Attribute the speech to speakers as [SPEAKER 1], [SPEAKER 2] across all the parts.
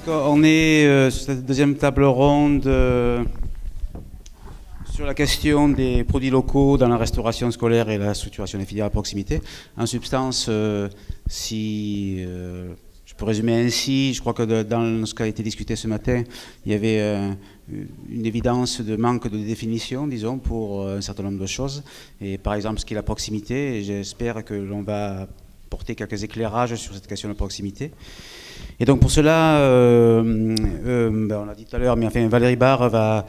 [SPEAKER 1] On est sur cette deuxième table ronde sur la question des produits locaux dans la restauration scolaire et la structuration des filières à proximité. En substance, si je peux résumer ainsi, je crois que dans ce qui a été discuté ce matin, il y avait une évidence de manque de définition, disons, pour un certain nombre de choses. Et par exemple, ce qui est la proximité, j'espère que l'on va porter quelques éclairages sur cette question de proximité. Et donc pour cela, on l'a dit tout à l'heure, mais enfin Valérie Barre va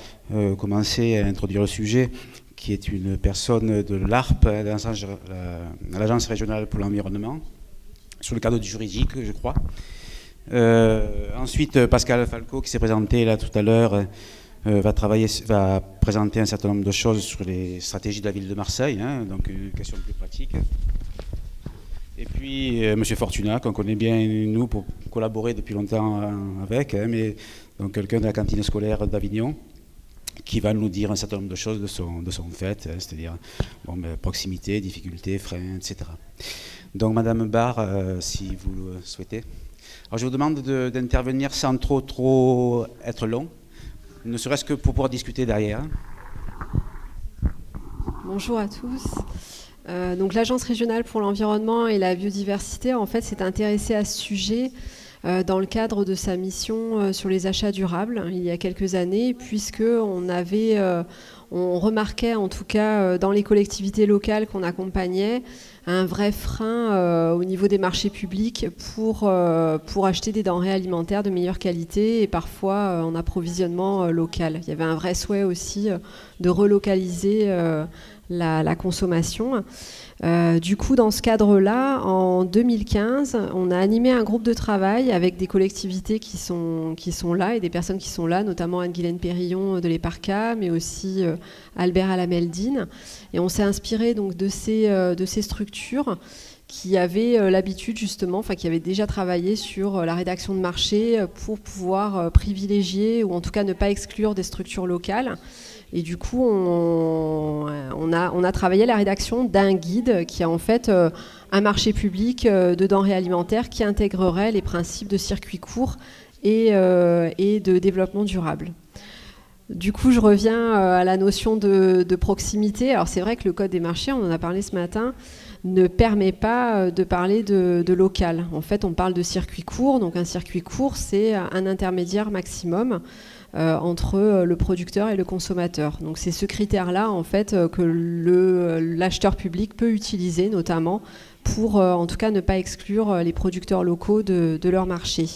[SPEAKER 1] commencer à introduire le sujet, qui est une personne de l'ARP, l'Agence régionale pour l'environnement, sur le cadre du juridique, je crois. Ensuite, Pascal Falco, qui s'est présenté là tout à l'heure, va présenter un certain nombre de choses sur les stratégies de la ville de Marseille, hein, donc une question plus pratique. Et puis M. Fortuna, qu'on connaît bien nous pour collaborer depuis longtemps avec, hein, mais donc quelqu'un de la cantine scolaire d'Avignon, qui va nous dire un certain nombre de choses de son fait, hein, c'est-à-dire proximité, difficultés, freins, etc. Donc Madame Barre, si vous le souhaitez. Alors je vous demande d'intervenir sans trop être long, ne serait-ce que pour pouvoir discuter derrière.
[SPEAKER 2] Bonjour à tous. Donc l'Agence régionale pour l'environnement et la biodiversité, en fait, s'est intéressée à ce sujet dans le cadre de sa mission sur les achats durables il y a quelques années, puisque on remarquait en tout cas dans les collectivités locales qu'on accompagnait un vrai frein au niveau des marchés publics pour acheter des denrées alimentaires de meilleure qualité et parfois en approvisionnement local. Il y avait un vrai souhait aussi de relocaliser la consommation. Du coup, dans ce cadre-là, en 2015, on a animé un groupe de travail avec des collectivités qui sont là et des personnes qui sont là, notamment Anne-Guylaine Périllon de l'EPARCA, mais aussi Albert Alameldine. Et on s'est inspiré donc de ces structures qui avaient l'habitude justement, qui avaient déjà travaillé sur la rédaction de marché pour pouvoir privilégier ou en tout cas ne pas exclure des structures locales. Et du coup, on a travaillé la rédaction d'un guide qui est en fait un marché public de denrées alimentaires qui intégrerait les principes de circuit court et de développement durable. Du coup, je reviens à la notion de proximité. Alors c'est vrai que le Code des marchés, on en a parlé ce matin, ne permet pas de parler de local. En fait, on parle de circuit court. Donc un circuit court, c'est un intermédiaire maximum entre le producteur et le consommateur. Donc c'est ce critère-là en fait que l'acheteur public peut utiliser notamment pour en tout cas ne pas exclure les producteurs locaux de leur marché.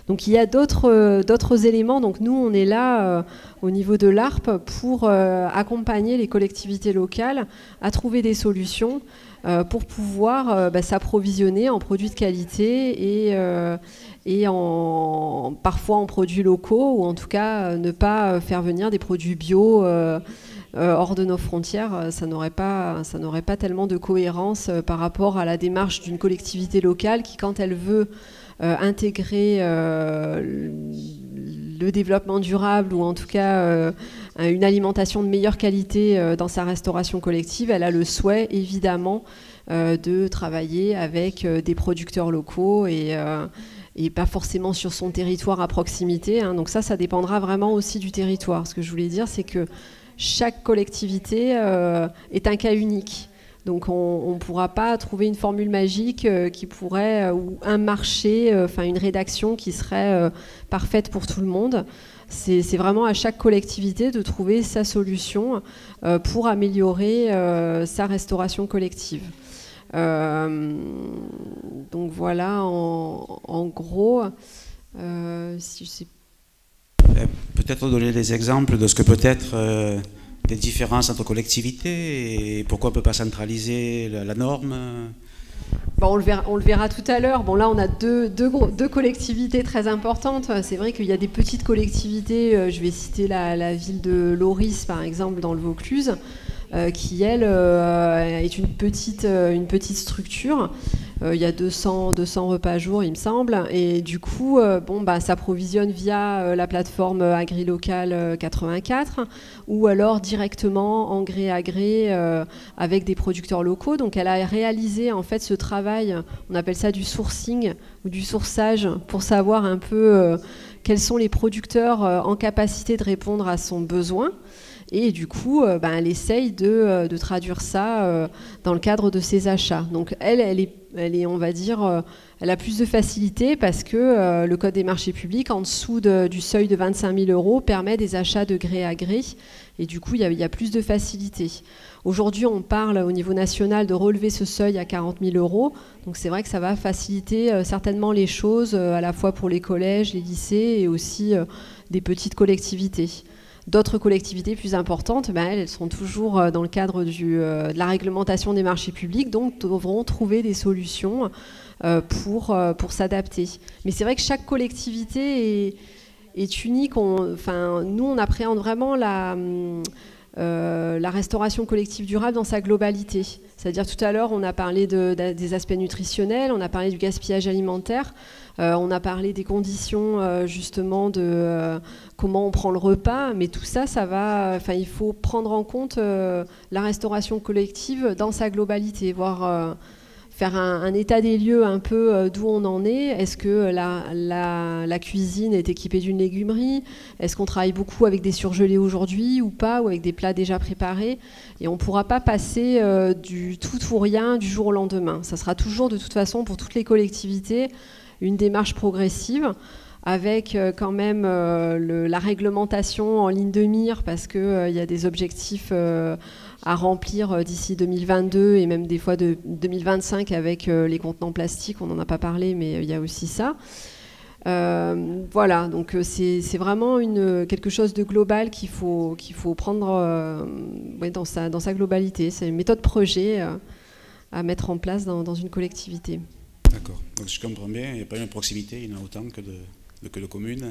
[SPEAKER 2] Donc il y a d'autres éléments. Donc nous on est là au niveau de l'ARP pour accompagner les collectivités locales à trouver des solutions pour pouvoir s'approvisionner en produits de qualité et parfois en produits locaux, ou en tout cas ne pas faire venir des produits bio hors de nos frontières. Ça n'aurait pas tellement de cohérence par rapport à la démarche d'une collectivité locale qui, quand elle veut intégrer le développement durable ou en tout cas une alimentation de meilleure qualité dans sa restauration collective, elle a le souhait évidemment de travailler avec des producteurs locaux et pas forcément sur son territoire à proximité, hein. Donc ça dépendra vraiment aussi du territoire. Ce que je voulais dire, c'est que chaque collectivité est un cas unique. Donc on ne pourra pas trouver une formule magique qui pourrait, ou un marché, une rédaction qui serait parfaite pour tout le monde. C'est vraiment à chaque collectivité de trouver sa solution pour améliorer sa restauration collective. Donc voilà, en gros, si je sais.
[SPEAKER 1] Peut-être donner des exemples de ce que peut être des différences entre collectivités et pourquoi on ne peut pas centraliser la norme.
[SPEAKER 2] On le verra tout à l'heure. Bon, là, on a deux collectivités très importantes. C'est vrai qu'il y a des petites collectivités. Je vais citer la ville de Loris, par exemple, dans le Vaucluse, qui, elle, est une petite structure Il y a 200 repas jour, il me semble. Et du coup, ça provisionne via la plateforme AgriLocal 84 ou alors directement en gré à gré avec des producteurs locaux. Donc elle a réalisé en fait ce travail, on appelle ça du sourcing ou du sourçage, pour savoir un peu quels sont les producteurs en capacité de répondre à son besoin. Et du coup, elle essaye de traduire ça dans le cadre de ses achats. Donc elle est, on va dire, elle a plus de facilité parce que le Code des marchés publics, en dessous du seuil de 25 000 € permet des achats de gré à gré. Et du coup, il y a plus de facilité. Aujourd'hui, on parle au niveau national de relever ce seuil à 40 000 €. Donc c'est vrai que ça va faciliter certainement les choses, à la fois pour les collèges, les lycées et aussi des petites collectivités. D'autres collectivités plus importantes, elles sont toujours dans le cadre de la réglementation des marchés publics, donc devront trouver des solutions pour s'adapter. Mais c'est vrai que chaque collectivité est unique. Nous, on appréhende vraiment la restauration collective durable dans sa globalité. C'est-à-dire, tout à l'heure, on a parlé des aspects nutritionnels, on a parlé du gaspillage alimentaire, on a parlé des conditions, justement, de comment on prend le repas, mais tout ça, il faut prendre en compte la restauration collective dans sa globalité, voire faire un état des lieux un peu d'où on en est. Est-ce que la cuisine est équipée d'une légumerie? Est-ce qu'on travaille beaucoup avec des surgelés aujourd'hui ou pas, ou avec des plats déjà préparés? Et on ne pourra pas passer du tout ou rien du jour au lendemain. Ça sera toujours, de toute façon, pour toutes les collectivités, une démarche progressive, avec quand même la réglementation en ligne de mire, parce qu'il y a des objectifs à remplir d'ici 2022 et même des fois de 2025 avec les contenants plastiques. On n'en a pas parlé, mais il y a aussi ça. Voilà, donc c'est vraiment quelque chose de global qu'il faut prendre dans sa globalité. C'est une méthode projet à mettre en place dans une collectivité.
[SPEAKER 1] D'accord, donc je comprends bien, il n'y a pas une proximité, il y en a autant que de communes.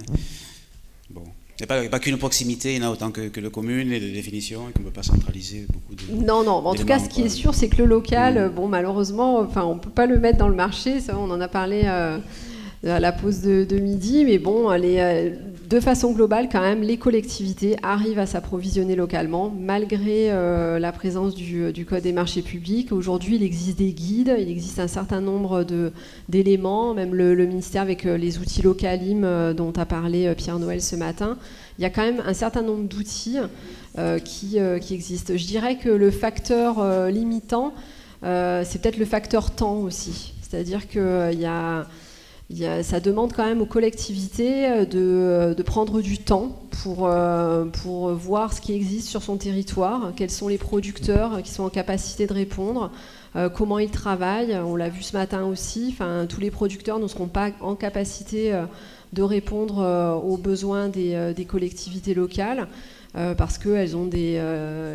[SPEAKER 1] Bon. Il n'y a pas qu'une proximité, il y en a autant que de communes et de définitions, et qu'on ne peut pas centraliser beaucoup de...
[SPEAKER 2] Non, en tout cas, ce qui est sûr, c'est que le local, malheureusement, on ne peut pas le mettre dans le marché, ça, on en a parlé à la pause de midi, mais de façon globale, quand même, les collectivités arrivent à s'approvisionner localement, malgré la présence du Code des marchés publics. Aujourd'hui, il existe des guides, il existe un certain nombre d'éléments, même le ministère avec les outils Localim dont a parlé Pierre-Noël ce matin. Il y a quand même un certain nombre d'outils qui existent. Je dirais que le facteur limitant, c'est peut-être le facteur temps aussi. C'est-à-dire qu'il ça demande quand même aux collectivités de prendre du temps pour voir ce qui existe sur son territoire, quels sont les producteurs qui sont en capacité de répondre, comment ils travaillent. On l'a vu ce matin aussi, tous les producteurs ne seront pas en capacité de répondre aux besoins des collectivités locales. Parce que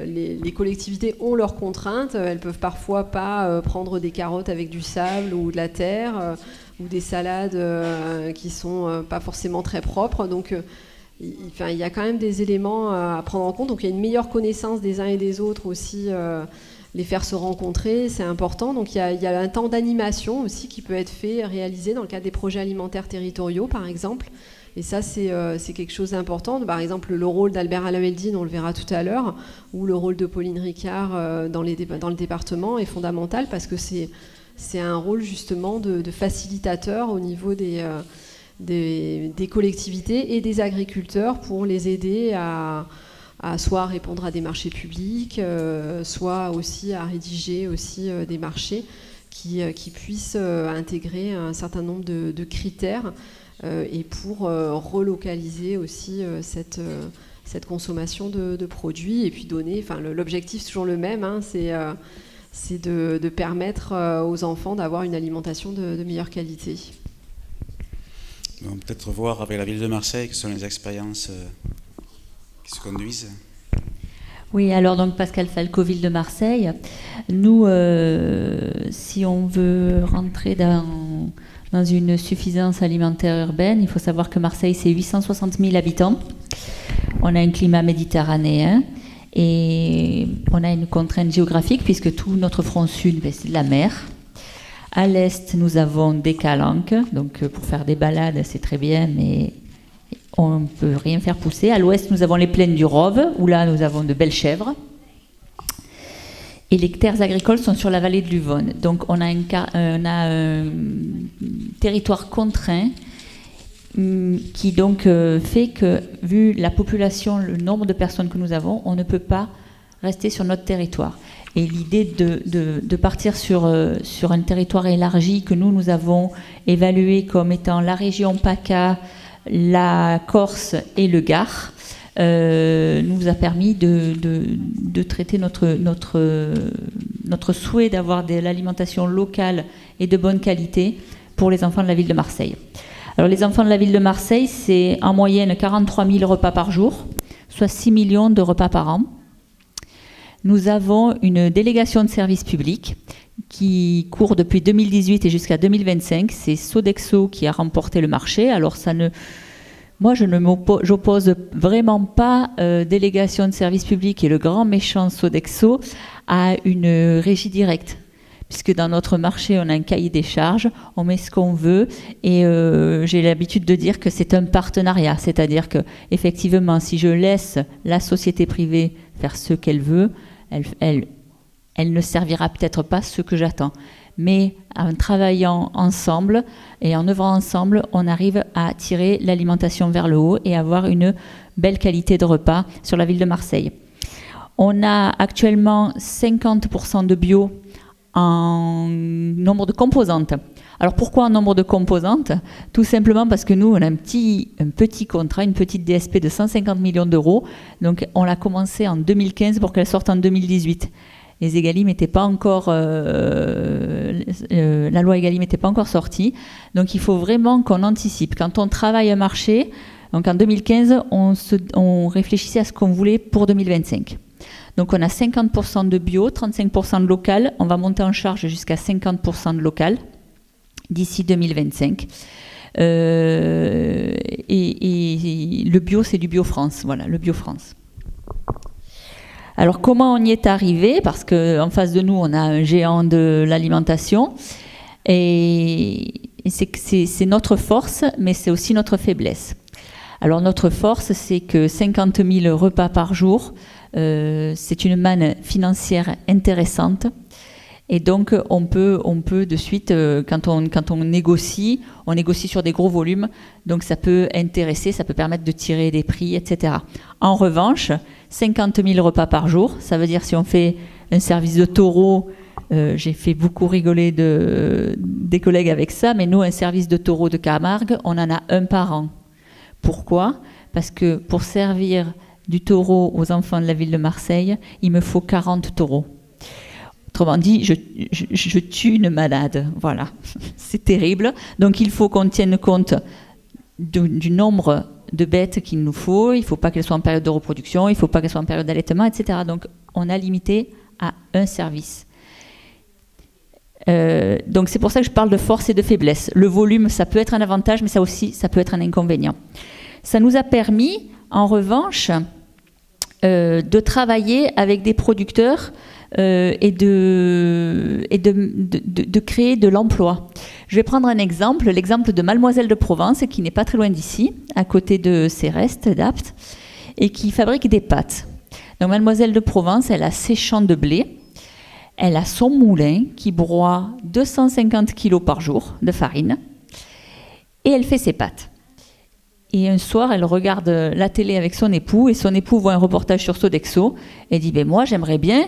[SPEAKER 2] les collectivités ont leurs contraintes. Elles peuvent parfois pas prendre des carottes avec du sable ou de la terre, ou des salades qui sont pas forcément très propres. Donc il y a quand même des éléments à prendre en compte. Donc il y a une meilleure connaissance des uns et des autres aussi, les faire se rencontrer, c'est important. Donc il y a un temps d'animation aussi qui peut être réalisé dans le cadre des projets alimentaires territoriaux, par exemple. Et ça, c'est quelque chose d'important. Par exemple, le rôle d'Albert Alameldine, on le verra tout à l'heure, ou le rôle de Pauline Ricard dans le département est fondamental, parce que c'est un rôle justement de facilitateur au niveau des collectivités et des agriculteurs, pour les aider à soit répondre à des marchés publics, soit aussi à rédiger aussi des marchés qui puissent intégrer un certain nombre de critères, et pour relocaliser aussi cette consommation de produits, et puis donner, l'objectif c'est toujours le même, c'est de permettre aux enfants d'avoir une alimentation de meilleure qualité.
[SPEAKER 1] On va peut-être voir avec la ville de Marseille quelles sont les expériences qui se conduisent.
[SPEAKER 3] Oui, alors donc Pascal Falco, ville de Marseille. Nous, si on veut rentrer dans une suffisance alimentaire urbaine, il faut savoir que Marseille, c'est 860 000 habitants. On a un climat méditerranéen et on a une contrainte géographique, puisque tout notre front sud, c'est de la mer. À l'est, nous avons des calanques, donc pour faire des balades, c'est très bien, mais on ne peut rien faire pousser. À l'ouest, nous avons les plaines du Rove, où là, nous avons de belles chèvres. Et les terres agricoles sont sur la vallée de l'Uvonne. Donc, on a un territoire contraint qui donc fait que, vu la population, le nombre de personnes que nous avons, on ne peut pas rester sur notre territoire. Et l'idée de partir sur un territoire élargi que nous avons évalué comme étant la région PACA, la Corse et le Gard, nous a permis de traiter notre souhait d'avoir de l'alimentation locale et de bonne qualité pour les enfants de la ville de Marseille. Alors les enfants de la ville de Marseille, c'est en moyenne 43 000 repas par jour, soit 6 millions de repas par an. Nous avons une délégation de service public qui court depuis 2018 et jusqu'à 2025. C'est Sodexo qui a remporté le marché. Alors moi, j'oppose vraiment pas délégation de service public et le grand méchant Sodexo à une régie directe. Puisque dans notre marché, on a un cahier des charges, on met ce qu'on veut, et j'ai l'habitude de dire que c'est un partenariat. C'est-à-dire que, effectivement, si je laisse la société privée faire ce qu'elle veut, elle ne servira peut-être pas ce que j'attends. Mais en travaillant ensemble et en œuvrant ensemble, on arrive à tirer l'alimentation vers le haut et avoir une belle qualité de repas sur la ville de Marseille. On a actuellement 50% de bio en nombre de composantes. Alors pourquoi en nombre de composantes? Tout simplement parce que nous, on a un petit contrat, une petite DSP de 150 millions d'euros. Donc on l'a commencé en 2015 pour qu'elle sorte en 2018. Les Egalim n'étaient pas encore, la loi Egalim n'était pas encore sortie. Donc il faut vraiment qu'on anticipe. Quand on travaille un marché, donc en 2015, on réfléchissait à ce qu'on voulait pour 2025. Donc on a 50% de bio, 35% de local. On va monter en charge jusqu'à 50% de local d'ici 2025. Et le bio, c'est du Bio France. Voilà, le Bio France. Alors comment on y est arrivé? Parce qu'en face de nous, on a un géant de l'alimentation. Et c'est notre force, mais c'est aussi notre faiblesse. Alors notre force, c'est que 50 000 repas par jour, c'est une manne financière intéressante. Et donc on peut de suite, quand on négocie sur des gros volumes, donc ça peut intéresser, ça peut permettre de tirer des prix, etc. En revanche, 50 000 repas par jour, ça veut dire si on fait un service de taureau, j'ai fait beaucoup rigoler des collègues avec ça, mais nous, un service de taureau de Camargue, on en a un par an. Pourquoi? Parce que pour servir du taureau aux enfants de la ville de Marseille, il me faut 40 taureaux. Autrement dit, je tue une malade. Voilà, c'est terrible. Donc il faut qu'on tienne compte du nombre de bêtes qu'il nous faut. Il ne faut pas qu'elles soient en période de reproduction, il ne faut pas qu'elles soient en période d'allaitement, etc. Donc on a limité à un service. Donc c'est pour ça que je parle de force et de faiblesse. Le volume, ça peut être un avantage, mais ça aussi, ça peut être un inconvénient. Ça nous a permis, en revanche, de travailler avec des producteurs et de créer de l'emploi. Je vais prendre un exemple, l'exemple de Mademoiselle de Provence, qui n'est pas très loin d'ici, à côté de Céreste, d'Apt, et qui fabrique des pâtes. Donc Mademoiselle de Provence, elle a ses champs de blé, elle a son moulin qui broie 250 kilos par jour de farine, et elle fait ses pâtes. Et un soir, elle regarde la télé avec son époux, et son époux voit un reportage sur Sodexo, et dit « moi, j'aimerais bien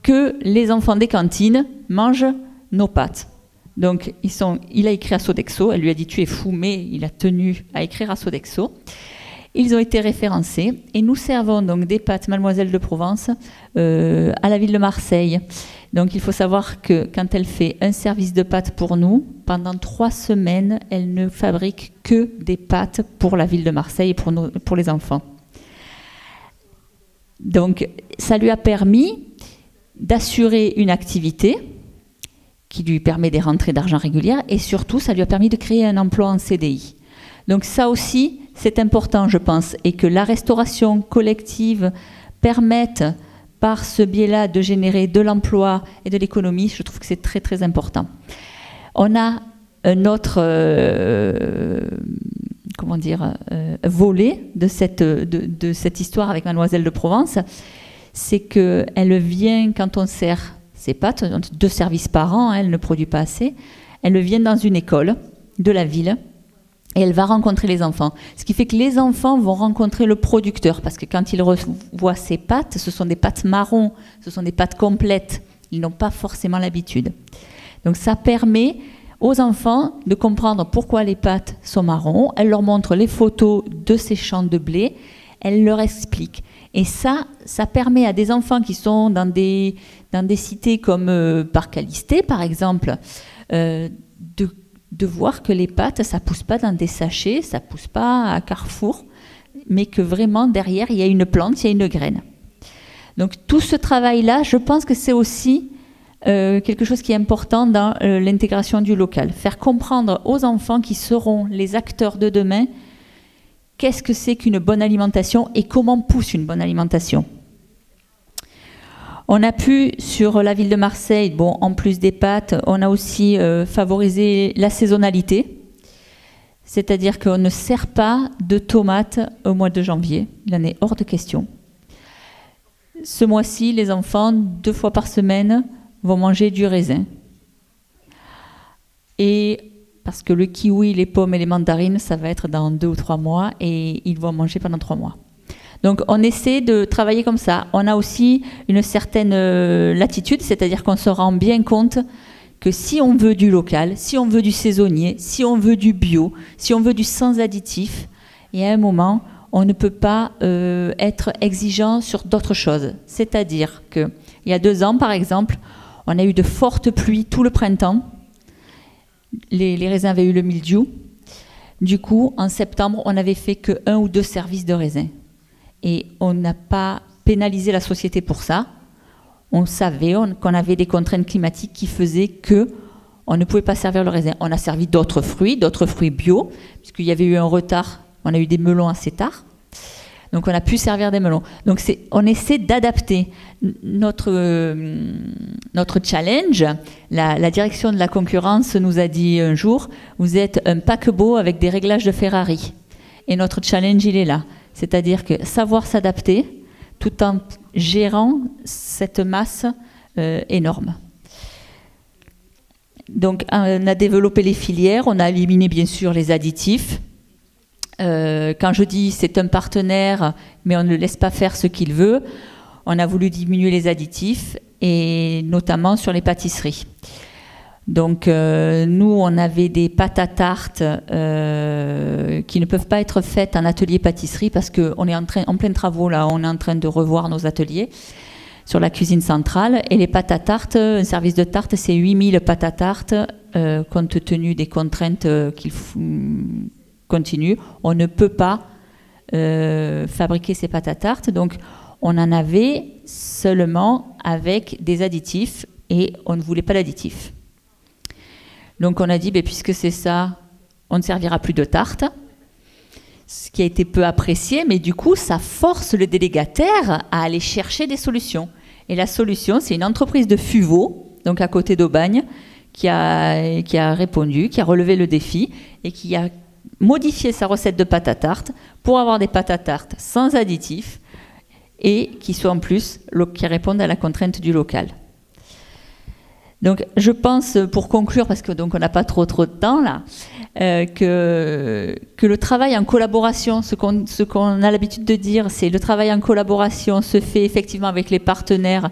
[SPEAKER 3] que les enfants des cantines mangent nos pâtes. » Donc, il a écrit à Sodexo, elle lui a dit « tu es fou », mais il a tenu à écrire à Sodexo. Ils ont été référencés, et nous servons donc des pâtes Mademoiselle de Provence à la ville de Marseille. Donc, il faut savoir que quand elle fait un service de pâtes pour nous, pendant 3 semaines, elle ne fabrique que des pâtes pour la ville de Marseille et pour les enfants. Donc, ça lui a permis d'assurer une activité qui lui permet des rentrées d'argent régulières, et surtout, ça lui a permis de créer un emploi en CDI. Donc ça aussi, c'est important, je pense, et que la restauration collective permette par ce biais-là de générer de l'emploi et de l'économie, je trouve que c'est très très important. On a un autre volet de cette histoire avec Mademoiselle de Provence, c'est qu'elle vient, quand on sert ses pâtes, 2 services par an, elle ne produit pas assez, elle vient dans une école de la ville et elle va rencontrer les enfants. Ce qui fait que les enfants vont rencontrer le producteur, parce que quand ils voient ces pâtes, ce sont des pâtes marron, ce sont des pâtes complètes, ils n'ont pas forcément l'habitude. Donc ça permet aux enfants de comprendre pourquoi les pâtes sont marron, elle leur montre les photos de ces champs de blé, elle leur explique. Et ça permet à des enfants qui sont dans des cités comme Parc Calisté, par exemple, de voir que les pâtes, ça ne pousse pas dans des sachets, ça ne pousse pas à Carrefour, mais que vraiment derrière, il y a une plante, il y a une graine. Donc tout ce travail-là, je pense que c'est aussi quelque chose qui est important dans l'intégration du local. Faire comprendre aux enfants qui seront les acteurs de demain qu'est-ce que c'est qu'une bonne alimentation et comment pousse une bonne alimentation. On a pu, sur la ville de Marseille, bon, en plus des pâtes, on a aussi favorisé la saisonnalité. C'est-à-dire qu'on ne sert pas de tomates au mois de janvier. Il en est hors de question. Ce mois-ci, les enfants, 2 fois par semaine, vont manger du raisin. Et parce que le kiwi, les pommes et les mandarines, ça va être dans 2 ou 3 mois et ils vont manger pendant 3 mois. Donc on essaie de travailler comme ça. On a aussi une certaine latitude, c'est-à-dire qu'on se rend bien compte que si on veut du local, si on veut du saisonnier, si on veut du bio, si on veut du sans additif, et à un moment, on ne peut pas être exigeant sur d'autres choses. C'est-à-dire qu'il y a 2 ans, par exemple, on a eu de fortes pluies tout le printemps. Les raisins avaient eu le mildiou. Du coup, en septembre, on n'avait fait que 1 ou 2 services de raisins. Et on n'a pas pénalisé la société pour ça. On savait qu'on avait des contraintes climatiques qui faisaient qu'on ne pouvait pas servir le raisin. On a servi d'autres fruits bio, puisqu'il y avait eu un retard. On a eu des melons assez tard. Donc on a pu servir des melons. Donc on essaie d'adapter notre challenge. La direction de la concurrence nous a dit un jour, vous êtes un paquebot avec des réglages de Ferrari. Et notre challenge, il est là. C'est-à-dire que savoir s'adapter tout en gérant cette masse énorme. Donc on a développé les filières, on a éliminé bien sûr les additifs. Quand je dis c'est un partenaire, mais on ne le laisse pas faire ce qu'il veut, on a voulu diminuer les additifs, et notamment sur les pâtisseries. Donc nous, on avait des pâtes à tarte qui ne peuvent pas être faites en atelier pâtisserie parce qu'on est en plein travaux là, on est en train de revoir nos ateliers sur la cuisine centrale. Et les pâtes à tarte, un service de tarte, c'est 8000 pâtes à tarte, compte tenu des contraintes qu'il continue. On ne peut pas fabriquer ces pâtes à tarte, donc on en avait seulement avec des additifs et on ne voulait pas d'additifs. Donc on a dit, puisque c'est ça, on ne servira plus de tarte, ce qui a été peu apprécié, mais du coup ça force le délégataire à aller chercher des solutions. Et la solution, c'est une entreprise de Fuveau, donc à côté d'Aubagne, qui a répondu, qui a relevé le défi et qui a modifié sa recette de pâte à tarte pour avoir des pâtes à tarte sans additifs et qui soient en plus, qui répondent à la contrainte du local. Donc, je pense, pour conclure, parce que donc on n'a pas trop de temps là, que le travail en collaboration, ce qu'on a l'habitude de dire, c'est le travail en collaboration se fait effectivement avec les partenaires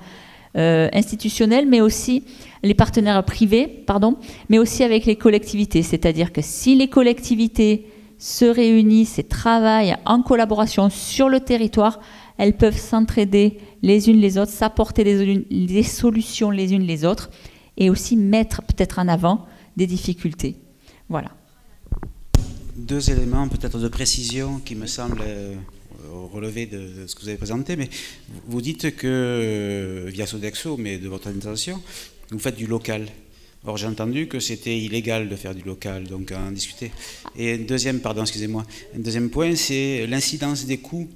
[SPEAKER 3] institutionnels, mais aussi les partenaires privés, pardon, mais aussi avec les collectivités. C'est-à-dire que si les collectivités se réunissent et travaillent en collaboration sur le territoire, elles peuvent s'entraider les unes les autres, s'apporter des solutions les unes les autres, et aussi mettre peut-être en avant des difficultés. Voilà.
[SPEAKER 1] 2 éléments peut-être de précision qui me semblent relever de ce que vous avez présenté, mais vous dites que, via Sodexo, mais de votre intention, vous faites du local. Or, j'ai entendu que c'était illégal de faire du local, donc à en discuter. Et un deuxième point, c'est l'incidence des coûts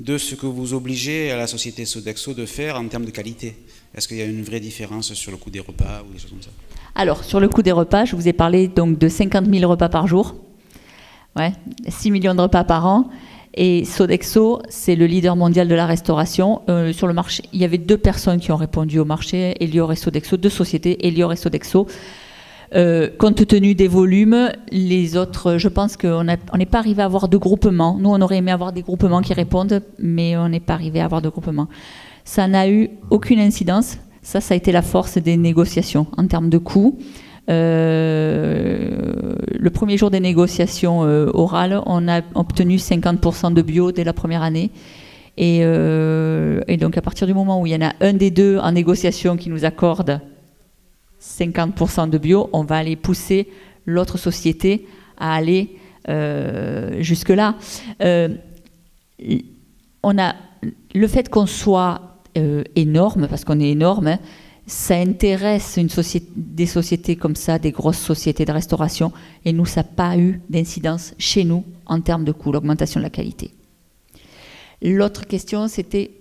[SPEAKER 1] de ce que vous obligez à la société Sodexo de faire en termes de qualité? Est-ce qu'il y a une vraie différence sur le coût des repas ou des choses comme ça?
[SPEAKER 3] Alors, sur le coût des repas, je vous ai parlé donc de 50 000 repas par jour, 6 millions de repas par an. Et Sodexo, c'est le leader mondial de la restauration. Sur le marché, il y avait 2 personnes qui ont répondu au marché, Elior et Sodexo, 2 sociétés, Elior et Sodexo. Compte tenu des volumes, les autres, je pense qu'on n'est pas arrivé à avoir de groupement. Nous, on aurait aimé avoir des groupements qui répondent, mais on n'est pas arrivé à avoir de groupement. Ça n'a eu aucune incidence. Ça a été la force des négociations en termes de coûts. Le premier jour des négociations orales, on a obtenu 50% de bio dès la première année. Et donc, à partir du moment où il y en a un des 2 en négociation qui nous accorde 50% de bio, on va aller pousser l'autre société à aller jusque-là. On a le fait qu'on soit énorme, parce qu'on est énorme, ça intéresse des sociétés comme ça, des grosses sociétés de restauration, et nous, ça n'a pas eu d'incidence chez nous en termes de coût, l'augmentation de la qualité. L'autre question, c'était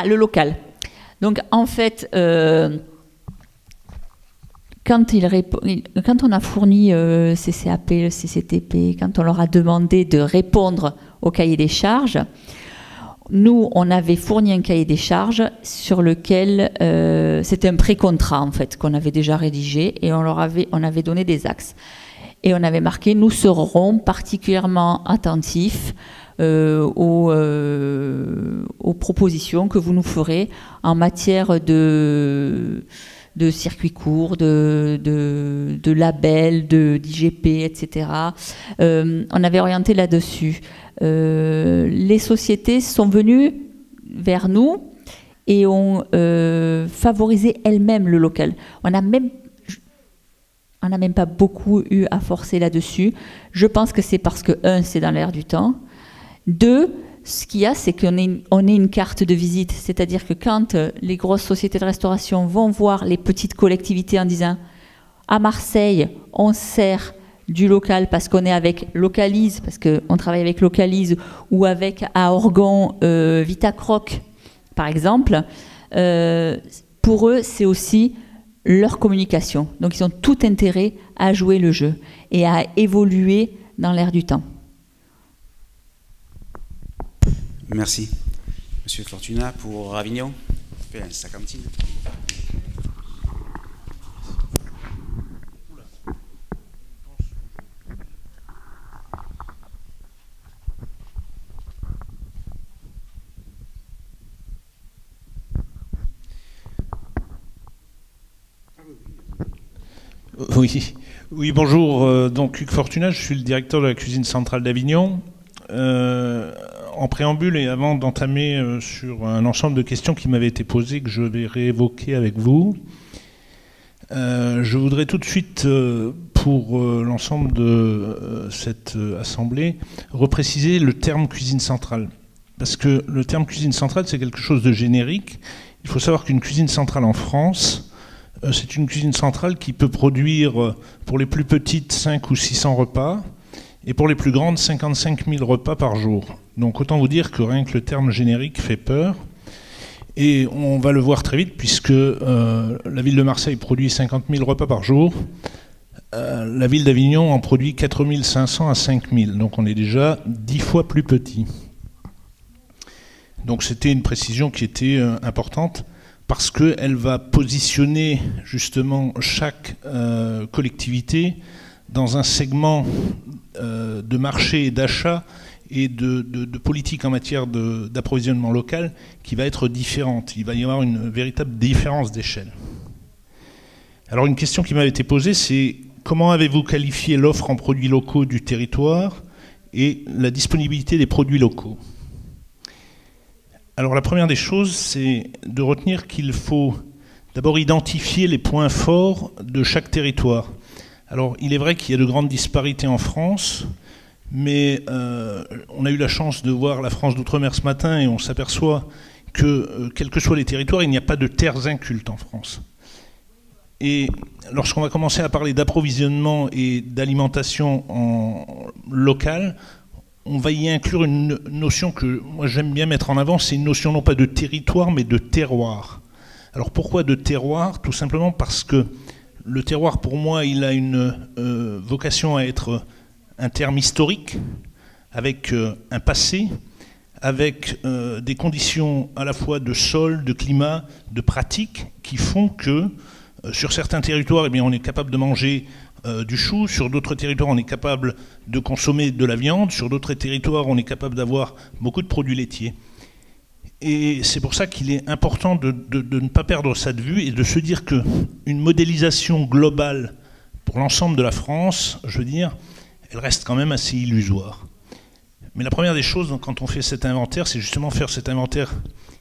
[SPEAKER 3] le local. Donc, en fait, quand on a fourni CCAP, le CCTP, quand on leur a demandé de répondre au cahier des charges, nous, on avait fourni un cahier des charges sur lequel c'était un pré-contrat en fait qu'on avait déjà rédigé, et on avait donné des axes. Et on avait marqué: nous serons particulièrement attentifs aux propositions que vous nous ferez en matière de circuits courts, de labels, d'IGP, etc. On avait orienté là-dessus. Les sociétés sont venues vers nous et ont favorisé elles-mêmes le local. On n'a même pas beaucoup eu à forcer là-dessus. Je pense que c'est parce que, 1, c'est dans l'air du temps. 2, ce qu'il y a, c'est qu'on ait une carte de visite. C'est-à-dire que quand les grosses sociétés de restauration vont voir les petites collectivités en disant « à Marseille, on sert du local parce qu'on est avec Localise, parce qu'on travaille avec Localise, ou avec à Orgon Vitacroc, par exemple, pour eux, c'est aussi leur communication. Donc, ils ont tout intérêt à jouer le jeu et à évoluer dans l'air du temps.
[SPEAKER 1] Merci. Monsieur Fortuna, pour Avignon, sa cantine.
[SPEAKER 4] Oui, bonjour. Donc Hugues Fortuna, je suis le directeur de la cuisine centrale d'Avignon. En préambule et avant d'entamer sur un ensemble de questions qui m'avaient été posées, que je vais réévoquer avec vous, je voudrais tout de suite, pour l'ensemble de cette assemblée, repréciser le terme cuisine centrale. Parce que le terme cuisine centrale, c'est quelque chose de générique. Il faut savoir qu'une cuisine centrale en France, c'est une cuisine centrale qui peut produire, pour les plus petites, 5 ou 600 repas, et pour les plus grandes, 55 000 repas par jour. Donc autant vous dire que rien que le terme générique fait peur. Et on va le voir très vite, puisque la ville de Marseille produit 50 000 repas par jour. La ville d'Avignon en produit 4 500 à 5 000. Donc on est déjà 10 fois plus petit. Donc c'était une précision qui était importante, parce qu'elle va positionner justement chaque collectivité dans un segment de marché et d'achat et de politique en matière d'approvisionnement local qui va être différente. Il va y avoir une véritable différence d'échelle. Alors une question qui m'avait été posée, c'est comment avez-vous qualifié l'offre en produits locaux du territoire et la disponibilité des produits locaux? Alors la première des choses, c'est de retenir qu'il faut d'abord identifier les points forts de chaque territoire. Alors il est vrai qu'il y a de grandes disparités en France, mais on a eu la chance de voir la France d'outre-mer ce matin et on s'aperçoit que, quels que soient les territoires, il n'y a pas de terres incultes en France. Et lorsqu'on va commencer à parler d'approvisionnement et d'alimentation en local, on va y inclure une notion que moi j'aime bien mettre en avant, c'est une notion non pas de territoire, mais de terroir. Alors pourquoi de terroir? Tout simplement parce que le terroir, pour moi, il a une vocation à être un terme historique, avec un passé, avec des conditions à la fois de sol, de climat, de pratique, qui font que sur certains territoires, eh bien, on est capable de manger du chou, sur d'autres territoires, on est capable de consommer de la viande, sur d'autres territoires, on est capable d'avoir beaucoup de produits laitiers. Et c'est pour ça qu'il est important de ne pas perdre ça de vue et de se dire qu'une modélisation globale pour l'ensemble de la France, je veux dire, elle reste quand même assez illusoire. Mais la première des choses, quand on fait cet inventaire, c'est justement faire cet inventaire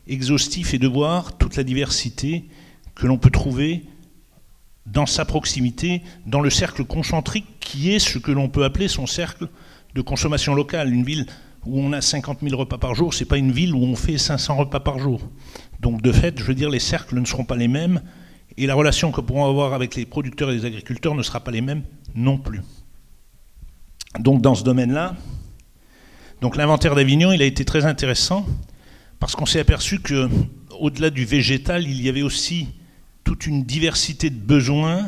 [SPEAKER 4] exhaustif et de voir toute la diversité que l'on peut trouver dans sa proximité, dans le cercle concentrique qui est ce que l'on peut appeler son cercle de consommation locale. Une ville où on a 50 000 repas par jour, c'est pas une ville où on fait 500 repas par jour. Donc de fait, je veux dire, les cercles ne seront pas les mêmes et la relation que pourront avoir avec les producteurs et les agriculteurs ne sera pas les mêmes non plus. Donc dans ce domaine-là, donc l'inventaire d'Avignon, il a été très intéressant parce qu'on s'est aperçu que, au-delà du végétal, il y avait aussi toute une diversité de besoins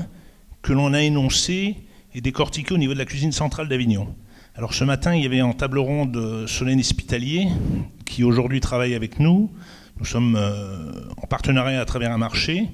[SPEAKER 4] que l'on a énoncés et décortiqués au niveau de la cuisine centrale d'Avignon. Alors ce matin, il y avait en table ronde Solène Espitalier, qui aujourd'hui travaille avec nous. Nous sommes en partenariat à travers un marché,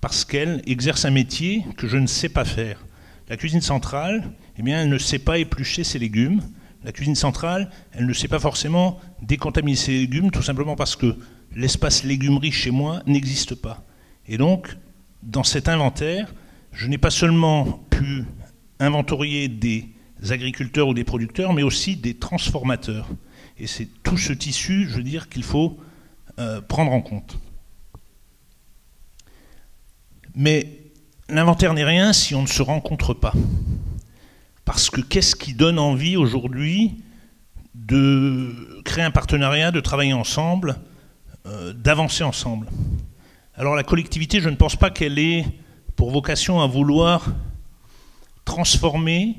[SPEAKER 4] parce qu'elle exerce un métier que je ne sais pas faire. La cuisine centrale, eh bien, elle ne sait pas éplucher ses légumes. La cuisine centrale, elle ne sait pas forcément décontaminer ses légumes, tout simplement parce que l'espace légumerie chez moi n'existe pas. Et donc, dans cet inventaire, je n'ai pas seulement pu inventorier des agriculteurs ou des producteurs, mais aussi des transformateurs. Et c'est tout ce tissu, je veux dire, qu'il faut prendre en compte. Mais l'inventaire n'est rien si on ne se rencontre pas. Parce que qu'est-ce qui donne envie aujourd'hui de créer un partenariat, de travailler ensemble, d'avancer ensemble? Alors la collectivité, je ne pense pas qu'elle ait pour vocation à vouloir transformer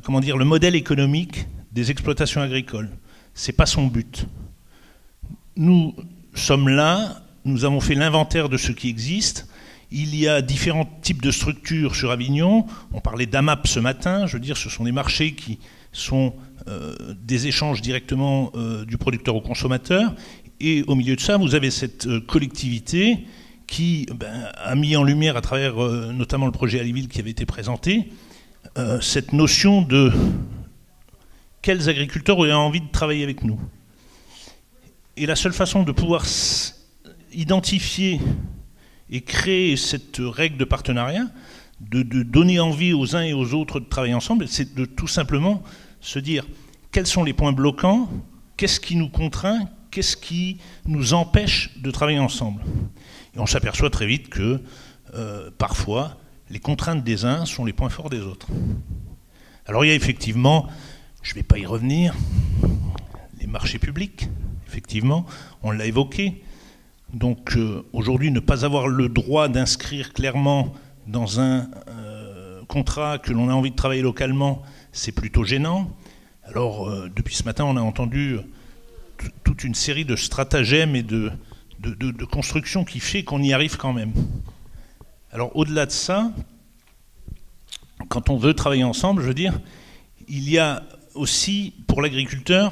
[SPEAKER 4] comment dire, le modèle économique des exploitations agricoles. Ce n'est pas son but. Nous sommes là, nous avons fait l'inventaire de ce qui existe. Il y a différents types de structures sur Avignon. On parlait d'AMAP ce matin, je veux dire, ce sont des marchés qui sont des échanges directement du producteur au consommateur. Et au milieu de ça, vous avez cette collectivité qui a mis en lumière, à travers notamment le projet Aliville qui avait été présenté, cette notion de quels agriculteurs auraient envie de travailler avec nous. Et la seule façon de pouvoir identifier et créer cette règle de partenariat, de donner envie aux uns et aux autres de travailler ensemble, c'est de tout simplement se dire quels sont les points bloquants, qu'est-ce qui nous contraint, qu'est-ce qui nous empêche de travailler ensemble. Et on s'aperçoit très vite que parfois, les contraintes des uns sont les points forts des autres. Alors il y a effectivement, je ne vais pas y revenir, les marchés publics, effectivement, on l'a évoqué. Donc aujourd'hui, ne pas avoir le droit d'inscrire clairement dans un contrat que l'on a envie de travailler localement, c'est plutôt gênant. Alors depuis ce matin, on a entendu toute une série de stratagèmes et de constructions qui fait qu'on y arrive quand même. Alors au-delà de ça, quand on veut travailler ensemble, je veux dire, il y a aussi pour l'agriculteur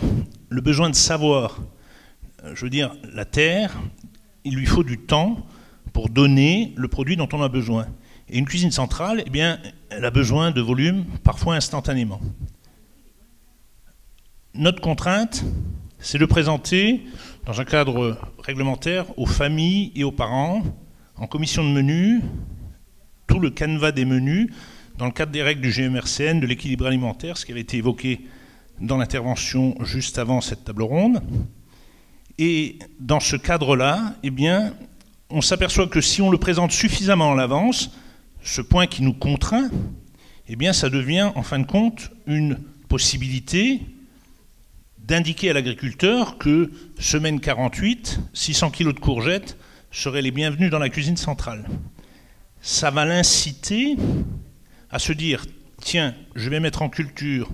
[SPEAKER 4] le besoin de savoir. Je veux dire, la terre, il lui faut du temps pour donner le produit dont on a besoin. Et une cuisine centrale, eh bien, elle a besoin de volume, parfois instantanément. Notre contrainte, c'est de présenter, dans un cadre réglementaire, aux familles et aux parents, en commission de menu, tout le canevas des menus, dans le cadre des règles du GMRCN, de l'équilibre alimentaire, ce qui avait été évoqué dans l'intervention juste avant cette table ronde. Et dans ce cadre-là, eh bien, on s'aperçoit que si on le présente suffisamment en avance, ce point qui nous contraint, eh bien, ça devient, en fin de compte, une possibilité d'indiquer à l'agriculteur que semaine 48, 600 kg de courgettes seraient les bienvenus dans la cuisine centrale. Ça va l'inciter à se dire, tiens, je vais mettre en culture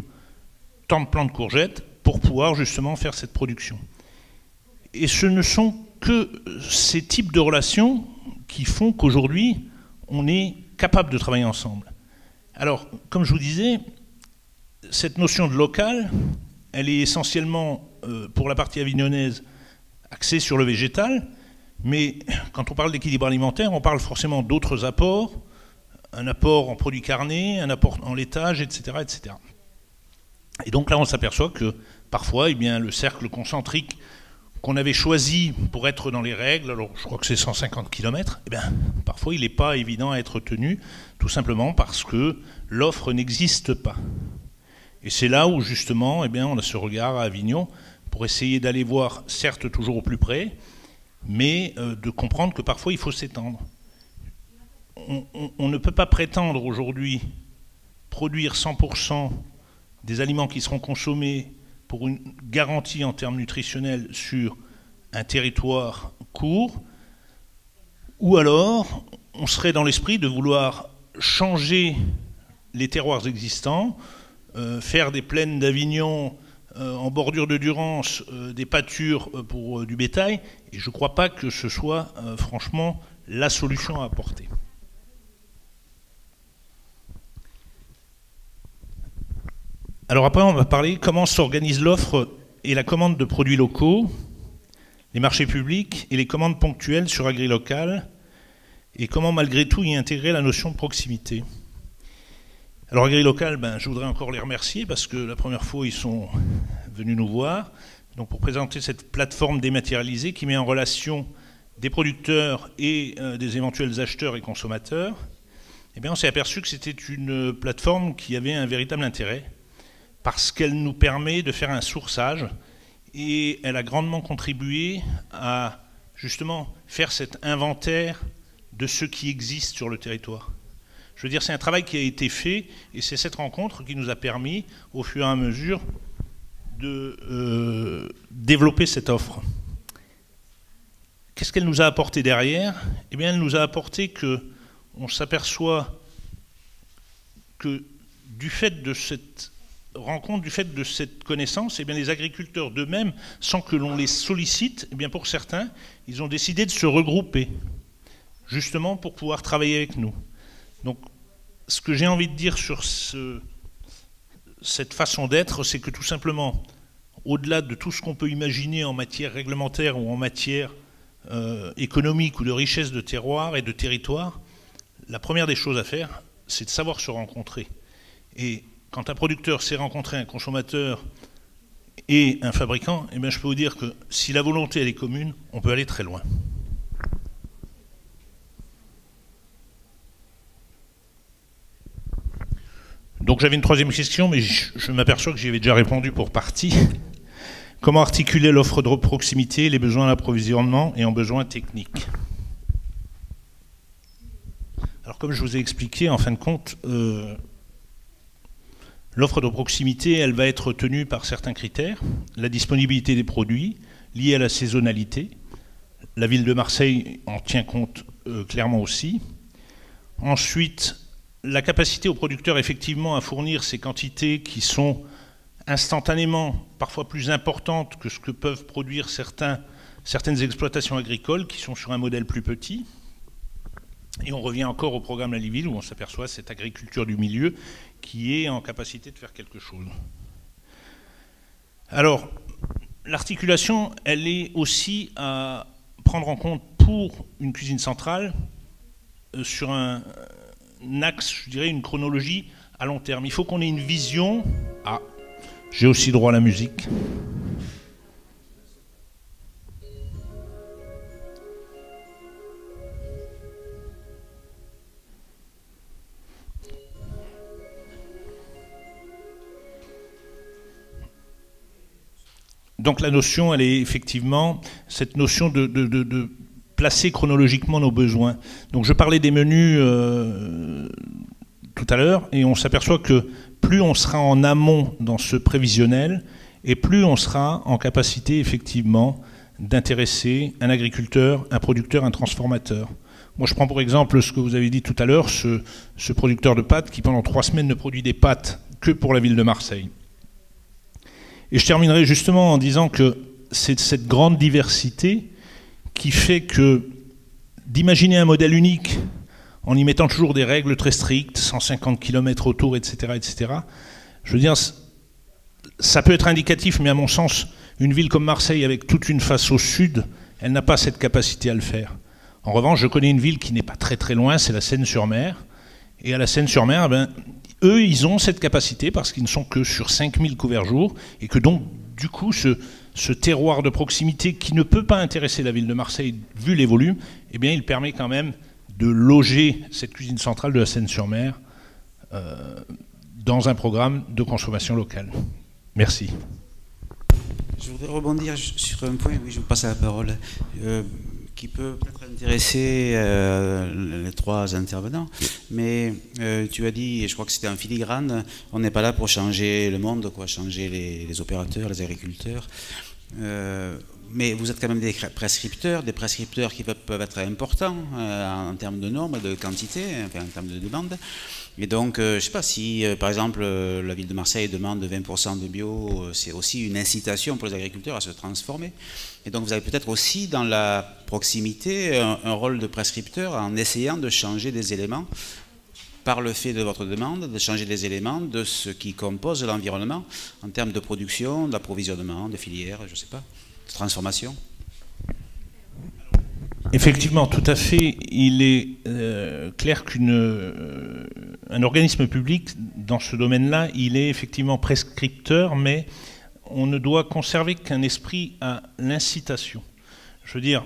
[SPEAKER 4] tant de plants de courgettes pour pouvoir justement faire cette production. Et ce ne sont que ces types de relations qui font qu'aujourd'hui, on est capable de travailler ensemble. Alors, comme je vous disais, cette notion de local, elle est essentiellement, pour la partie avignonnaise, axée sur le végétal, mais quand on parle d'équilibre alimentaire, on parle forcément d'autres apports, un apport en produits carnés, un apport en laitage, etc., etc. Et donc là, on s'aperçoit que parfois, eh bien, le cercle concentrique qu'on avait choisi pour être dans les règles, alors je crois que c'est 150 km, eh bien, parfois il n'est pas évident à être tenu, tout simplement parce que l'offre n'existe pas. Et c'est là où justement, eh bien, on a ce regard à Avignon pour essayer d'aller voir, certes toujours au plus près, mais de comprendre que parfois il faut s'étendre. On ne peut pas prétendre aujourd'hui produire 100% des aliments qui seront consommés pour une garantie en termes nutritionnels sur un territoire court, ou alors on serait dans l'esprit de vouloir changer les terroirs existants, faire des plaines d'Avignon en bordure de Durance, des pâtures pour du bétail, et je ne crois pas que ce soit franchement la solution à apporter. Alors après, on va parler comment s'organise l'offre et la commande de produits locaux, les marchés publics et les commandes ponctuelles sur AgriLocal, et comment malgré tout y intégrer la notion de proximité. Alors AgriLocal, je voudrais encore les remercier parce que la première fois, ils sont venus nous voir donc pour présenter cette plateforme dématérialisée qui met en relation des producteurs et des éventuels acheteurs et consommateurs. Eh bien, on s'est aperçu que c'était une plateforme qui avait un véritable intérêt, parce qu'elle nous permet de faire un sourçage et elle a grandement contribué à justement faire cet inventaire de ce qui existe sur le territoire. Je veux dire, c'est un travail qui a été fait et c'est cette rencontre qui nous a permis, au fur et à mesure, de développer cette offre. Qu'est-ce qu'elle nous a apporté derrière? Eh bien, elle nous a apporté qu'on s'aperçoit que du fait de cette rencontre, du fait de cette connaissance, eh bien, les agriculteurs d'eux-mêmes, sans que l'on les sollicite, eh bien, pour certains, ils ont décidé de se regrouper, justement pour pouvoir travailler avec nous. Donc, ce que j'ai envie de dire sur cette façon d'être, c'est que tout simplement, au-delà de tout ce qu'on peut imaginer en matière réglementaire ou en matière économique ou de richesse de terroir et de territoire, la première des choses à faire, c'est de savoir se rencontrer. Et quand un producteur sait rencontrer un consommateur et un fabricant, eh bien, je peux vous dire que si la volonté elle est commune, on peut aller très loin. Donc j'avais une troisième question, mais je m'aperçois que j'y avais déjà répondu pour partie. Comment articuler l'offre de proximité, les besoins d'approvisionnement et en besoins techniques? Alors comme je vous ai expliqué, en fin de compte, l'offre de proximité, elle va être tenue par certains critères. La disponibilité des produits, liée à la saisonnalité. La ville de Marseille en tient compte clairement aussi. Ensuite, la capacité aux producteurs effectivement à fournir ces quantités qui sont instantanément parfois plus importantes que ce que peuvent produire certaines exploitations agricoles qui sont sur un modèle plus petit. Et on revient encore au programme La Liville où on s'aperçoit cette agriculture du milieu qui est en capacité de faire quelque chose. Alors, l'articulation, elle est aussi à prendre en compte pour une cuisine centrale sur un axe, je dirais, une chronologie à long terme. Il faut qu'on ait une vision. Ah, j'ai aussi droit à la musique. Donc la notion, elle est effectivement cette notion de placer chronologiquement nos besoins. Donc je parlais des menus tout à l'heure, et on s'aperçoit que plus on sera en amont dans ce prévisionnel, et plus on sera en capacité effectivement d'intéresser un agriculteur, un producteur, un transformateur. Moi je prends pour exemple ce que vous avez dit tout à l'heure, ce producteur de pâtes qui pendant 3 semaines ne produit des pâtes que pour la ville de Marseille. Et je terminerai justement en disant que c'est cette grande diversité qui fait que d'imaginer un modèle unique en y mettant toujours des règles très strictes, 150 km autour, etc., etc., je veux dire, ça peut être indicatif, mais à mon sens, une ville comme Marseille, avec toute une face au sud, elle n'a pas cette capacité à le faire. En revanche, je connais une ville qui n'est pas très très loin, c'est la Seine-sur-Mer. Et à la Seine-sur-Mer, ben, eux, ils ont cette capacité parce qu'ils ne sont que sur 5000 couverts jour, et que donc, du coup, ce terroir de proximité qui ne peut pas intéresser la ville de Marseille, vu les volumes, eh bien, il permet quand même de loger cette cuisine centrale de la Seine-sur-Mer dans un programme de consommation locale. Merci.
[SPEAKER 1] Je voudrais rebondir sur un point, oui, je vous passe la parole, qui peut peut-être intéresser les trois intervenants, mais tu as dit, et je crois que c'était en filigrane, on n'est pas là pour changer le monde, quoi, changer les opérateurs, les agriculteurs, mais vous êtes quand même des prescripteurs qui peuvent être importants en termes de nombre, de quantité, enfin, en termes de demande. Et donc, je ne sais pas si, par exemple, la ville de Marseille demande 20% de bio, c'est aussi une incitation pour les agriculteurs à se transformer. Et donc, vous avez peut-être aussi dans la proximité un rôle de prescripteur en essayant de changer des éléments par le fait de votre demande, de changer des éléments de ce qui compose l'environnement en termes de production, d'approvisionnement, de filière, je ne sais pas, de transformation.
[SPEAKER 4] Effectivement, tout à fait. Il est clair qu'un organisme public, dans ce domaine-là, il est effectivement prescripteur, mais on ne doit conserver qu'un esprit à l'incitation. Je veux dire,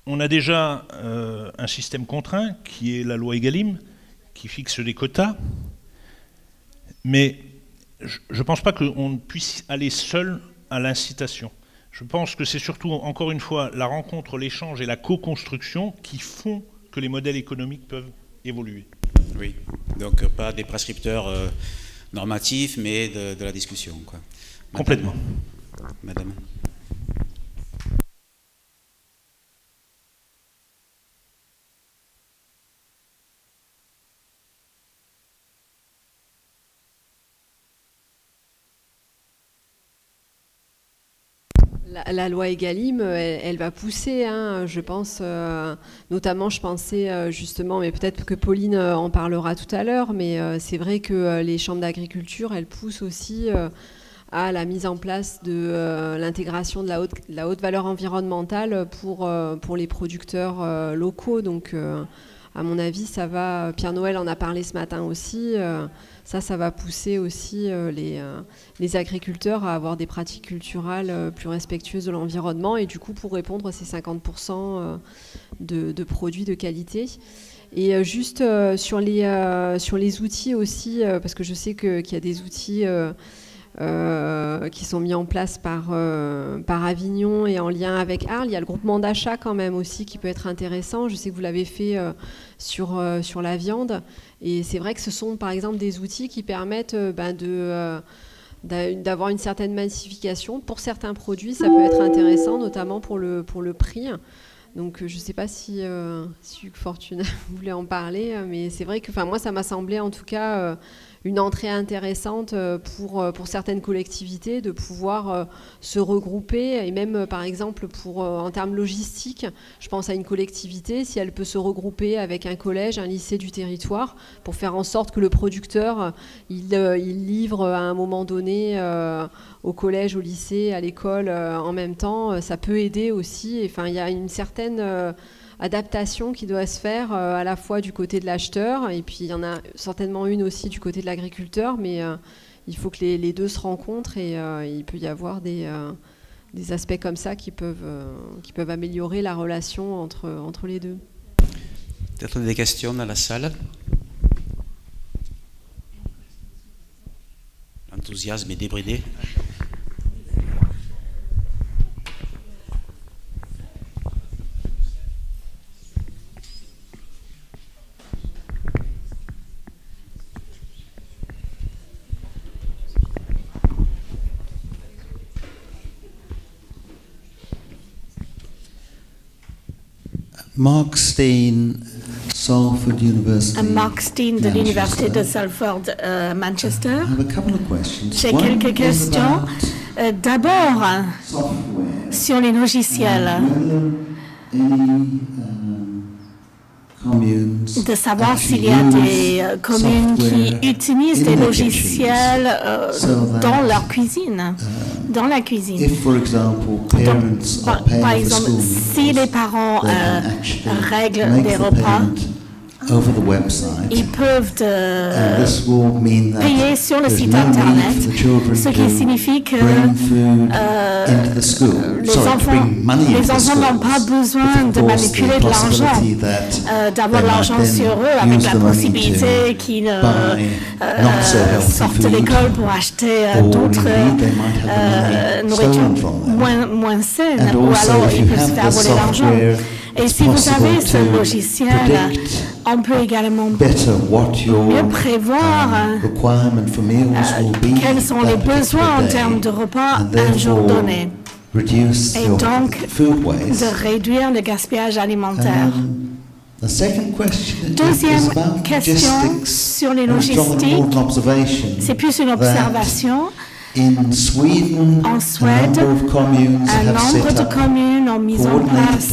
[SPEAKER 4] on a déjà un système contraint, qui est la loi Egalim, qui fixe des quotas, mais je ne pense pas qu'on puisse aller seul à l'incitation. Je pense que c'est surtout, encore une fois, la rencontre, l'échange et la co-construction qui font que les modèles économiques peuvent évoluer.
[SPEAKER 1] Oui, donc pas des prescripteurs normatifs, mais de la discussion, quoi.
[SPEAKER 4] Complètement.
[SPEAKER 1] Madame.
[SPEAKER 2] La loi Egalim, elle va pousser, hein, je pense, notamment je pensais justement, mais peut-être que Pauline en parlera tout à l'heure, mais c'est vrai que les chambres d'agriculture, elles poussent aussi à la mise en place de l'intégration de la haute valeur environnementale pour les producteurs locaux. Donc à mon avis, ça va, Pierre Noël en a parlé ce matin aussi, ça va pousser aussi les agriculteurs à avoir des pratiques culturales plus respectueuses de l'environnement et du coup pour répondre à ces 50% de produits de qualité. Et juste sur les outils aussi, parce que je sais qu'il y a des outils qui sont mis en place par Avignon et en lien avec Arles. Il y a le groupement d'achat quand même aussi qui peut être intéressant. Je sais que vous l'avez fait sur la viande. Et c'est vrai que ce sont par exemple des outils qui permettent d'avoir une certaine massification. Pour certains produits, ça peut être intéressant, notamment pour le prix. Donc je ne sais pas si Hugues Fortuna voulait en parler, mais c'est vrai que moi ça m'a semblé en tout cas une entrée intéressante pour certaines collectivités de pouvoir se regrouper et même par exemple en termes logistiques, je pense à une collectivité, si elle peut se regrouper avec un collège, un lycée du territoire pour faire en sorte que le producteur il livre à un moment donné au collège, au lycée, à l'école en même temps, ça peut aider aussi. Enfin, il y a une certaine adaptation qui doit se faire à la fois du côté de l'acheteur et puis il y en a certainement une aussi du côté de l'agriculteur, mais il faut que les deux se rencontrent et il peut y avoir des aspects comme ça qui peuvent améliorer la relation entre les deux.
[SPEAKER 1] Peut-être des questions dans la salle? L'enthousiasme est débridé.
[SPEAKER 5] Mark Steen Salford University.
[SPEAKER 6] Mark Steen de l'Université de Salford, Manchester. J'ai quelques questions. D'abord, sur les logiciels. De savoir s'il y a des communes qui utilisent des logiciels dans leur cuisine, dans la cuisine. Donc, par exemple, si les parents règlent des repas, ils peuvent payer sur le site internet, ce qui signifie que les enfants n'ont pas besoin de manipuler de l'argent, d'avoir de l'argent sur eux, avec la possibilité qu'ils sortent de l'école pour acheter d'autres nourritures moins saines, ou alors ils peuvent se faire voler l'argent. Et si vous avez ce logiciel, on peut également mieux prévoir quels sont les besoins en termes de repas un jour donné. Et donc, de réduire le gaspillage alimentaire. Deuxième question sur les logistiques, c'est plus une observation. En Suède, un nombre de communes ont mis en place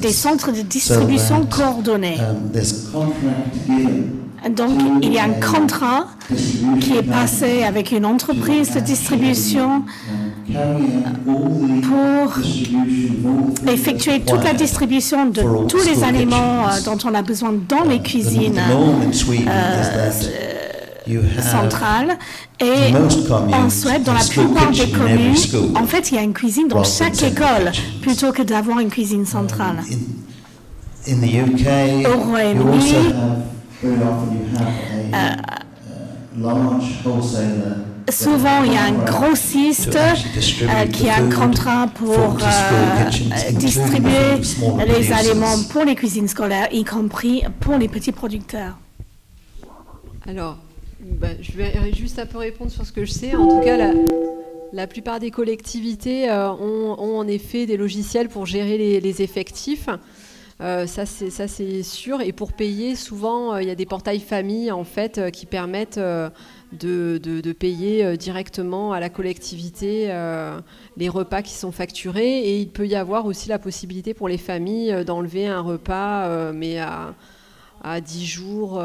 [SPEAKER 6] des centres de distribution coordonnés. Donc, il y a un contrat qui est passé avec une entreprise de distribution pour effectuer toute la distribution de tous les aliments dont on a besoin dans les cuisines centrale. Et en Suède, dans la plupart des communes, en fait, il y a une cuisine dans chaque école, plutôt que d'avoir une cuisine centrale. Au Royaume-Uni, souvent, il y a un grossiste qui a un contrat pour distribuer les aliments pour les cuisines scolaires, y compris pour les petits producteurs.
[SPEAKER 2] Alors, je vais juste un peu répondre sur ce que je sais. En tout cas, la plupart des collectivités ont en effet des logiciels pour gérer les effectifs. Ça c'est sûr. Et pour payer, souvent, il y a des portails famille en fait qui permettent de payer directement à la collectivité les repas qui sont facturés. Et il peut y avoir aussi la possibilité pour les familles d'enlever un repas, mais à 10 jours,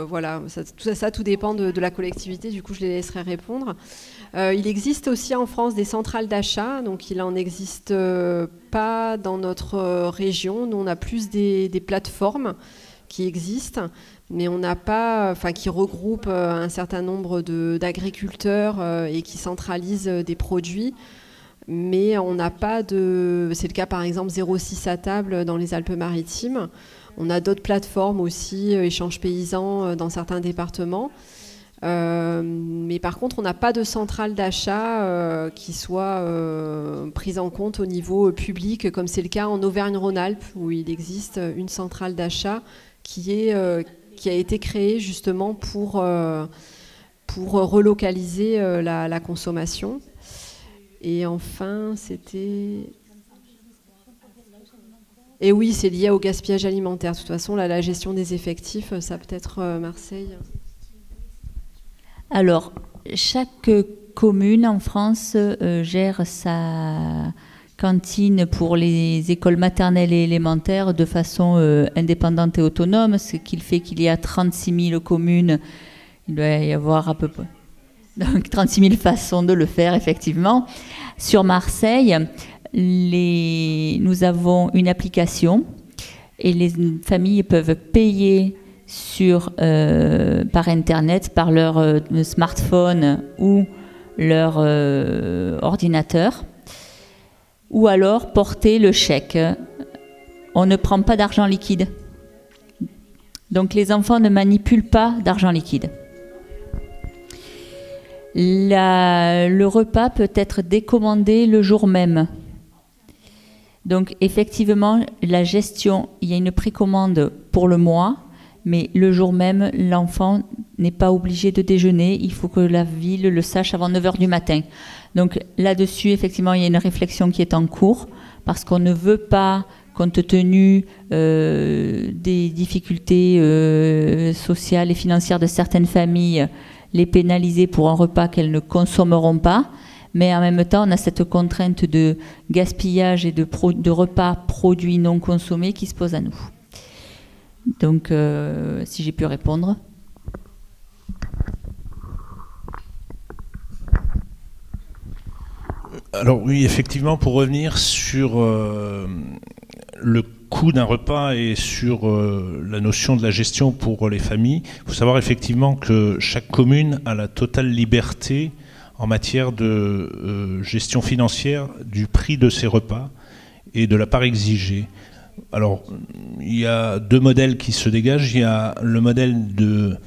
[SPEAKER 2] voilà, tout dépend de la collectivité, du coup je les laisserai répondre. Il existe aussi en France des centrales d'achat, donc il n'en existe pas dans notre région. Nous on a plus des plateformes qui existent, mais on n'a pas, qui regroupent un certain nombre d'agriculteurs et qui centralisent des produits. Mais on n'a pas de... C'est le cas par exemple 06 à table dans les Alpes-Maritimes. On a d'autres plateformes aussi, échanges paysans dans certains départements. Mais par contre, on n'a pas de centrale d'achat qui soit prise en compte au niveau public, comme c'est le cas en Auvergne-Rhône-Alpes, où il existe une centrale d'achat qui a été créée justement pour relocaliser la consommation. Et enfin, c'était... Et oui, c'est lié au gaspillage alimentaire. De toute façon, la gestion des effectifs, ça peut être Marseille.
[SPEAKER 3] Alors, chaque commune en France gère sa cantine pour les écoles maternelles et élémentaires de façon indépendante et autonome, ce qui fait qu'il y a 36 000 communes. Il doit y avoir à peu près... Donc 36 000 façons de le faire, effectivement. Sur Marseille, nous avons une application et les familles peuvent payer par Internet, par leur smartphone ou leur ordinateur, ou alors porter le chèque. On ne prend pas d'argent liquide. Donc les enfants ne manipulent pas d'argent liquide. Le repas peut être décommandé le jour même. Donc effectivement, la gestion, il y a une précommande pour le mois, mais le jour même, l'enfant n'est pas obligé de déjeuner. Il faut que la ville le sache avant 9h du matin. Donc là-dessus, effectivement, il y a une réflexion qui est en cours, parce qu'on ne veut pas compte tenu des difficultés sociales et financières de certaines familles, les pénaliser pour un repas qu'elles ne consommeront pas. Mais en même temps, on a cette contrainte de gaspillage et de repas produits non consommés qui se pose à nous. Donc, si j'ai pu répondre.
[SPEAKER 4] Alors oui, effectivement, pour revenir sur le coût d'un repas et sur la notion de la gestion pour les familles, il faut savoir effectivement que chaque commune a la totale liberté en matière de gestion financière du prix de ses repas et de la part exigée. Alors, il y a deux modèles qui se dégagent. Il y a le modèle de,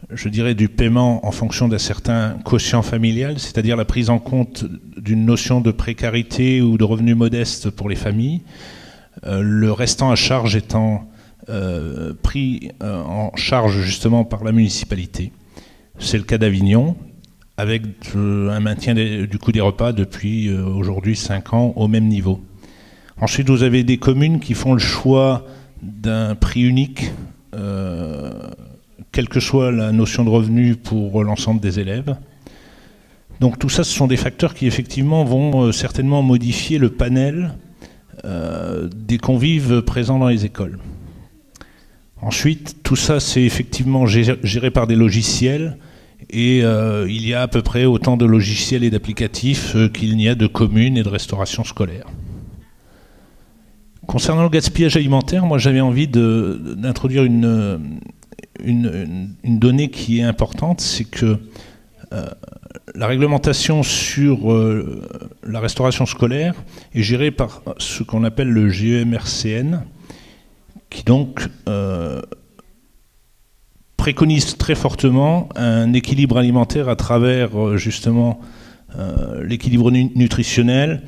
[SPEAKER 4] je dirais, du paiement en fonction d'un certain quotient familial, c'est-à-dire la prise en compte d'une notion de précarité ou de revenus modestes pour les familles, le restant à charge étant pris en charge justement par la municipalité. C'est le cas d'Avignon, avec un maintien du coût des repas depuis aujourd'hui 5 ans au même niveau. Ensuite, vous avez des communes qui font le choix d'un prix unique, quelle que soit la notion de revenu pour l'ensemble des élèves. Donc tout ça, ce sont des facteurs qui effectivement vont certainement modifier le panel des convives présents dans les écoles. Ensuite, tout ça, c'est effectivement géré par des logiciels. Et il y a à peu près autant de logiciels et d'applicatifs qu'il n'y a de communes et de restauration scolaire. Concernant le gaspillage alimentaire, moi j'avais envie d'introduire une donnée qui est importante, c'est que la réglementation sur la restauration scolaire est gérée par ce qu'on appelle le GEMRCN, qui donc préconise très fortement un équilibre alimentaire à travers justement l'équilibre nutritionnel,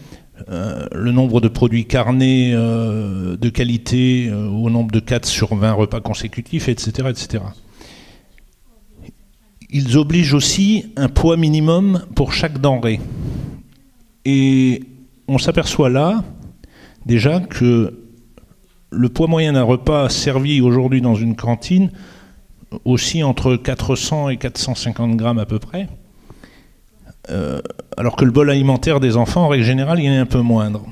[SPEAKER 4] le nombre de produits carnés de qualité au nombre de 4 sur 20 repas consécutifs, etc., etc. Ils obligent aussi un poids minimum pour chaque denrée. Et on s'aperçoit là déjà que le poids moyen d'un repas servi aujourd'hui dans une cantine aussi entre 400 et 450 grammes à peu près, alors que le bol alimentaire des enfants, en règle générale, il est un peu moindre.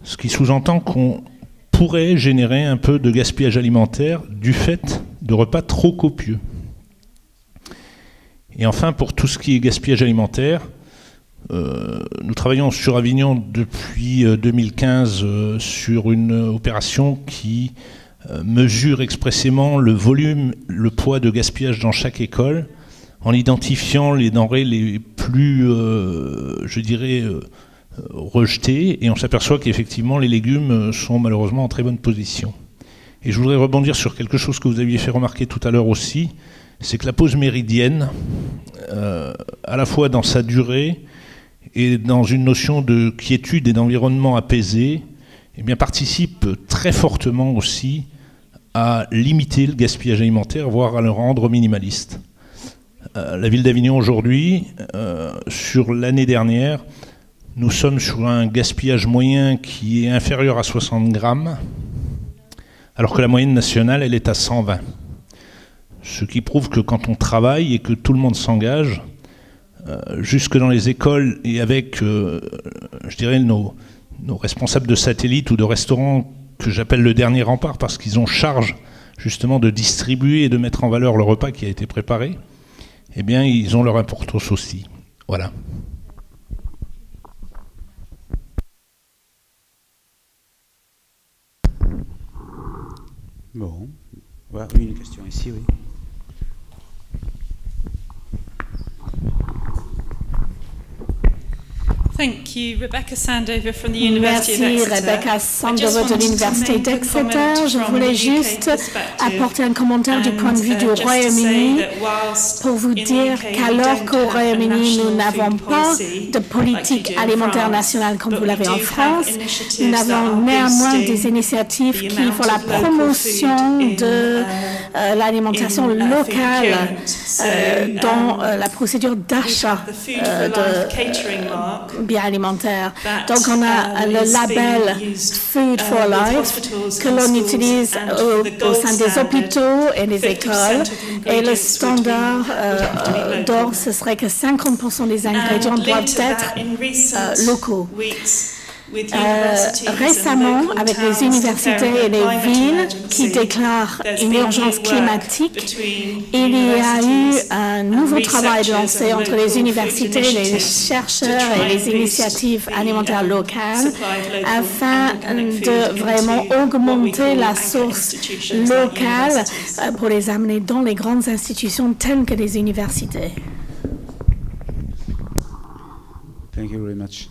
[SPEAKER 4] Ce qui sous-entend qu'on pourrait générer un peu de gaspillage alimentaire du fait de repas trop copieux. Et enfin, pour tout ce qui est gaspillage alimentaire, nous travaillons sur Avignon depuis 2015 sur une opération qui mesure expressément le volume, le poids de gaspillage dans chaque école, en identifiant les denrées les plus, je dirais, rejetées, et on s'aperçoit qu'effectivement les légumes sont malheureusement en très bonne position. Et je voudrais rebondir sur quelque chose que vous aviez fait remarquer tout à l'heure aussi, c'est que la pause méridienne, à la fois dans sa durée et dans une notion de quiétude et d'environnement apaisé, eh bien, participe très fortement aussi à limiter le gaspillage alimentaire, voire à le rendre minimaliste. La ville d'Avignon aujourd'hui, sur l'année dernière, nous sommes sur un gaspillage moyen qui est inférieur à 60 grammes, alors que la moyenne nationale, elle est à 120. Ce qui prouve que quand on travaille et que tout le monde s'engage, jusque dans les écoles et avec, je dirais, nos responsables de satellites ou de restaurants que j'appelle le dernier rempart parce qu'ils ont charge justement de distribuer et de mettre en valeur le repas qui a été préparé, eh bien ils ont leur importance aussi. Voilà.
[SPEAKER 1] Bon, voilà, une question ici, oui.
[SPEAKER 5] Thank you, Rebecca Sandover from the University
[SPEAKER 6] Merci
[SPEAKER 5] of Exeter.
[SPEAKER 6] Rebecca Sandover de l'Université d'Exeter. Je voulais juste apporter un commentaire du point de vue du Royaume-Uni pour vous dire qu'alors qu'au Royaume-Uni, nous n'avons pas de politique alimentaire nationale comme vous l'avez en France, nous avons néanmoins des initiatives qui font la promotion de l'alimentation locale dans la procédure d'achat bien alimentaire. Donc on a le label Food for Life que l'on utilise au sein des hôpitaux et des écoles. Et le standard d'or, ce serait que 50% des ingrédients doivent être locaux. Récemment, avec les universités et les villes qui déclarent une urgence climatique, il y a eu un nouveau travail lancé entre les universités, les chercheurs et les initiatives alimentaires locales afin de vraiment augmenter la source locale pour les amener dans les grandes institutions telles que les universités.
[SPEAKER 1] Thank you very much.